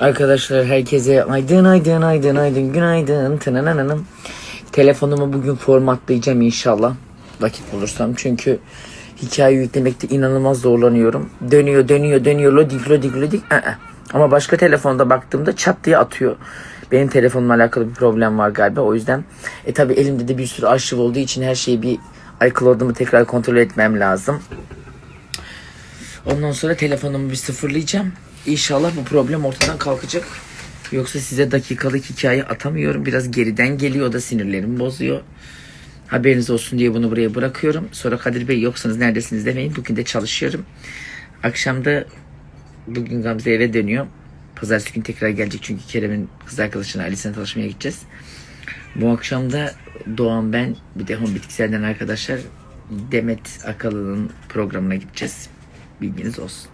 Arkadaşlar herkese aydın günaydın tınananım. Telefonumu bugün formatlayacağım inşallah. Vakit bulursam çünkü hikaye yüklemekte inanılmaz zorlanıyorum. Dönüyor lodik. Ama başka telefonda baktığımda çat diye atıyor. Benim telefonumla alakalı bir problem var galiba, o yüzden. Tabi elimde de bir sürü arşiv olduğu için her şeyi bir iCloud'umu tekrar kontrol etmem lazım. Ondan sonra telefonumu bir sıfırlayacağım. İnşallah bu problem ortadan kalkacak. Yoksa size dakikalık hikaye atamıyorum. Biraz geriden geliyor, o da sinirlerimi bozuyor. Haberiniz olsun diye bunu buraya bırakıyorum. Sonra Kadir Bey yoksanız neredesiniz demeyin. Bugün de çalışıyorum. Akşamda bugün Gamze eve dönüyor. Pazartesi günü tekrar gelecek çünkü Kerem'in kız arkadaşına ailesine tanışmaya gideceğiz. Bu akşam da Doğan, ben, bir de Home Bitkisel'den arkadaşlar Demet Akalın'ın programına gideceğiz. Bilginiz olsun.